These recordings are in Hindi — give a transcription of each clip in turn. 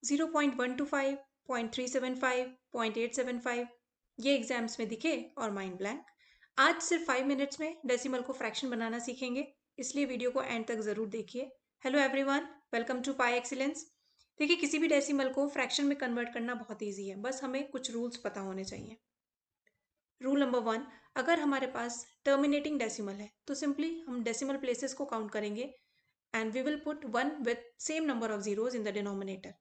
0.125, 0.375, 0.875 ये एग्जाम्स में दिखे और माइंड ब्लैंक। आज सिर्फ 5 मिनट्स में डेसिमल को फ्रैक्शन बनाना सीखेंगे, इसलिए वीडियो को एंड तक ज़रूर देखिए। Hello everyone, welcome to Pi Excellence. देखिए, किसी भी डेसिमल को फ्रैक्शन में कन्वर्ट करना बहुत ईजी है, बस हमें कुछ रूल्स पता होने चाहिए। रूल नंबर 1, अगर हमारे पास टर्मिनेटिंग डेसिमल है तो सिंपली हम डेसिमल प्लेसेस को काउंट करेंगे and we will put 1 with same number of zeros in the denominator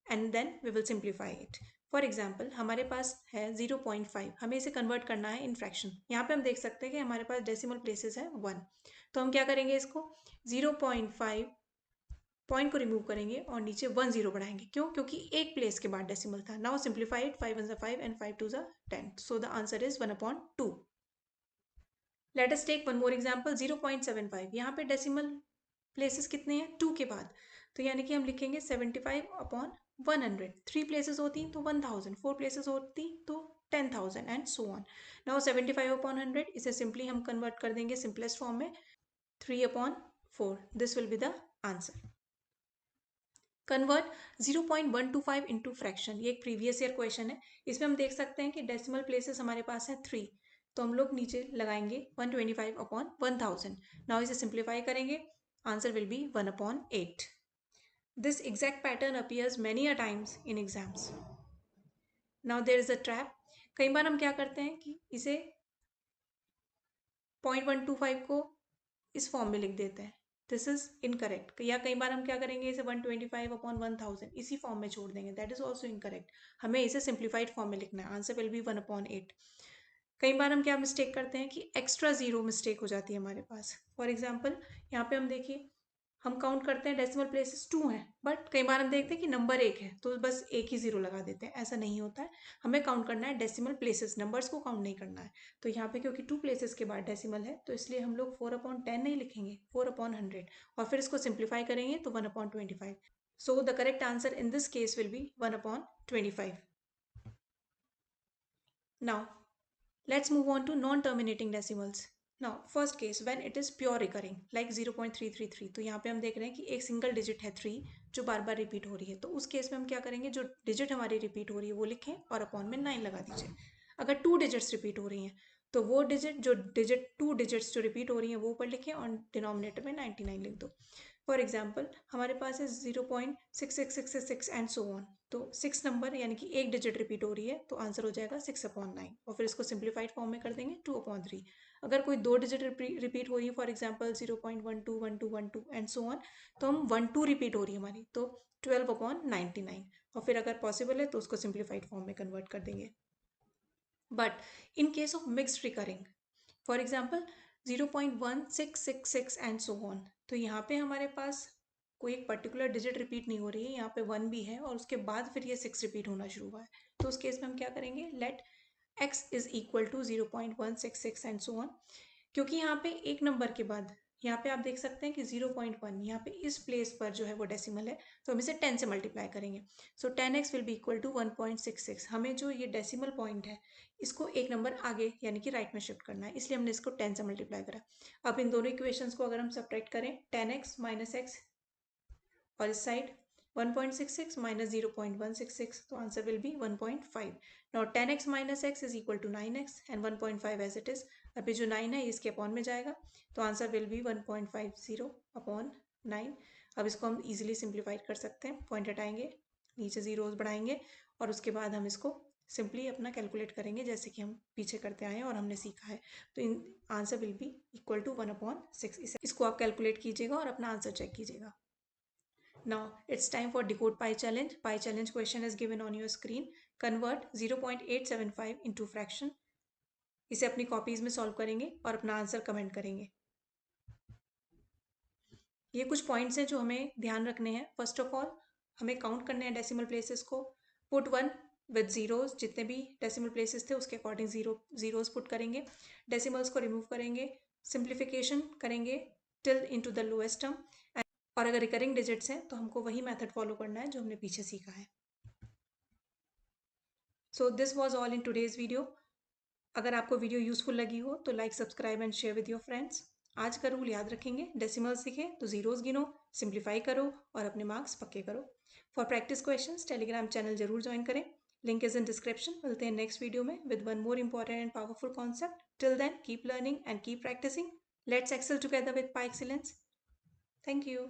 and then we will simplify it. For example, हमारे पास है 0.5, हमें इसे कन्वर्ट करना है इन फ्रैक्शन। यहाँ पे हम देख सकते हैं कि हमारे पास डेसिमल प्लेसेस है 1, तो हम क्या करेंगे, इसको 0.5 पॉइंट को रिमूव करेंगे और नीचे 1 0 बढ़ाएंगे। क्यों? क्योंकि एक प्लेस के बाद डेसिमल था। Now simplify it, 5 1 5 and 5 2 10, so the answer is 1/2. Let us take one more example, 0.75। यहाँ पे डेसिमल प्लेसेस कितने हैं? 2 के बाद, तो यानी कि हम लिखेंगे 75/100। 3 प्लेसेस होती तो 1000, 4 प्लेसेस होती तो 10,000 एंड सो ऑन। नाउ 75/100 इसे सिंपली हम कन्वर्ट कर देंगे सिंपलेस्ट फॉर्म में 3/4। This will be the answer. Convert 0.125 into fraction, ये एक प्रीवियस ईयर क्वेश्चन है। इसमें हम देख सकते हैं कि डेसिमल प्लेसेस हमारे पास है 3, तो हम लोग नीचे लगाएंगे 125/1000। नाउ इसे सिंप्लीफाई करेंगे, answer will be 1/8। This exact pattern appears many a times in exams. Now there is a trap. कई बार हम क्या करते हैं कि इसे 0.125 को इस फॉर्म में लिख देते हैं, दिस इज इनकरेक्ट। या कई बार हम क्या करेंगे, इसे 125/1000 इसी फॉर्म में छोड़ देंगे, दैट इज ऑल्सो इनकरेक्ट। हमें इसे सिंप्लीफाइड फॉर्म में लिखना है, आंसर विल बी 1/8। कई बार हम क्या मिस्टेक करते हैं कि एक्स्ट्रा जीरो मिस्टेक हो जाती है हमारे पास। फॉर एग्जाम्पल, यहाँ पे हम देखिए, हम काउंट करते हैं डेसिमल प्लेसेस 2 हैं, बट कई बार हम देखते हैं कि नंबर 1 है तो बस एक ही जीरो लगा देते हैं। ऐसा नहीं होता है, हमें काउंट करना है डेसिमल प्लेसेस, नंबर्स को काउंट नहीं करना है। तो यहाँ पे क्योंकि 2 प्लेसेस के बाद डेसिमल है, तो इसलिए हम लोग 4/10 नहीं लिखेंगे, 4/100, और फिर इसको सिंप्लीफाई करेंगे तो 1/25। So the correct answer in this case will be 1/25। Now let's move on to non-terminating decimals. Now first case, when it is pure recurring like 0.333, तो यहाँ पे हम देख रहे हैं कि एक सिंगल डिजिट है 3 जो बार बार रिपीट हो रही है, तो उस केस में हम क्या करेंगे, जो डिजिट हमारी रिपीट हो रही है वो लिखें और अपॉन में 9 लगा दीजिए। अगर 2 डिजिट्स रिपीट हो रही हैं तो वो डिजिट 2 डिजिट्स जो रिपीट हो रही हैं वो ऊपर लिखें और डिनोमिनेटर में 99 लिख दो। फॉर एग्जाम्पल, हमारे पास है 0.66666 एंड सो ऑन, तो 6 नंबर यानी कि एक डिजिट रिपीट हो रही है तो आंसर हो जाएगा 6/9, और फिर इसको सिंप्लीफाइड फॉर्म में कर देंगे 2/3। अगर कोई दो डिजिट रिपीट हो रही है, for example 0.121212 and so on, तो हम 12 रिपीट हो रही है हमारी, तो 12/99, और फिर अगर पॉसिबल है तो उसको सिंप्लीफाइड फॉर्म में कन्वर्ट कर देंगे। But in case of mixed recurring, for example 0.1666 and so on, तो यहाँ पे हमारे पास कोई एक पर्टिकुलर डिजिट रिपीट नहीं हो रही है, यहाँ पे 1 भी है और उसके बाद फिर ये 6 रिपीट होना शुरू हुआ है, तो उस केस में हम क्या करेंगे, let x is equal to 0.166 and so on. क्योंकि यहाँ पे एक नंबर के बाद यहाँ पे आप देख सकते हैं कि 0.1 यहाँ पे इस प्लेस पर जो है वो डेसिमल है, तो हम इसे 10 से मल्टीप्लाई करेंगे। So 10x will be equal to 1.66। हमें जो ये डेसिमल पॉइंट है इसको एक नंबर आगे यानी कि राइट में शिफ्ट करना है, इसलिए हमने इसको 10 से मल्टीप्लाई करा। अब इन दोनों इक्वेशंस को अगर हम सब्ट्रैक्ट करें, 10x माइनस एक्स और इस साइड 1.66 minus 0.166, तो answer will B 1.5। Now 10x minus x is equal to 9x and 1.5 as it is। अभी जो 9 है इसके अपॉन में जाएगा, तो आंसर विल बी 1.50/9। अब इसको हम इजीली सिंप्लीफाई कर सकते हैं, पॉइंट हटाएंगे, नीचे जीरोस बढ़ाएंगे और उसके बाद हम इसको सिंपली अपना कैलकुलेट करेंगे जैसे कि हम पीछे करते आए हैं और हमने सीखा है। तो in answer will be equal to 1/6। इसको आप कैलकुलेट कीजिएगा और अपना आंसर चेक कीजिएगा। Now it's time for decode pi challenge. Pi challenge question is given on your screen. Convert 0.875 into fraction. इसे अपनी कॉपीज में सॉल्व करेंगे और अपना आंसर कमेंट करेंगे। ये कुछ पॉइंट्स हैं जो हमें ध्यान रखने हैं। फर्स्ट ऑफ ऑल, हमें काउंट करने हैं डेसिमल प्लेसेस को। पुट 1 विद जीरोस, जितने भी डेसिमल प्लेसेस थे उसके अकॉर्डिंग जीरोस पुट करेंगे। डेसिमल्स को रिमूव करेंगे, सिंप्लीफिकेशन करेंगे till into the lowest term, और अगर रिकरिंग डिजिट्स हैं तो हमको वही मेथड फॉलो करना है जो हमने पीछे सीखा है। So this was all in today's video. अगर आपको वीडियो यूजफुल लगी हो तो like, subscribe and share with your friends. आज का रूल याद रखेंगे, डेसिमल्स दिखे तो जीरोस गिनो, सिंप्लीफाई करो और अपने मार्क्स पक्के करो। For practice questions telegram channel जरूर ज्वाइन करें, लिंक इज इन डिस्क्रिप्शन। मिलते हैं नेक्स्ट वीडियो में with one more important and powerful concept. Till then keep learning and keep practicing. Let's excel together with Pi Excellence. Thank you.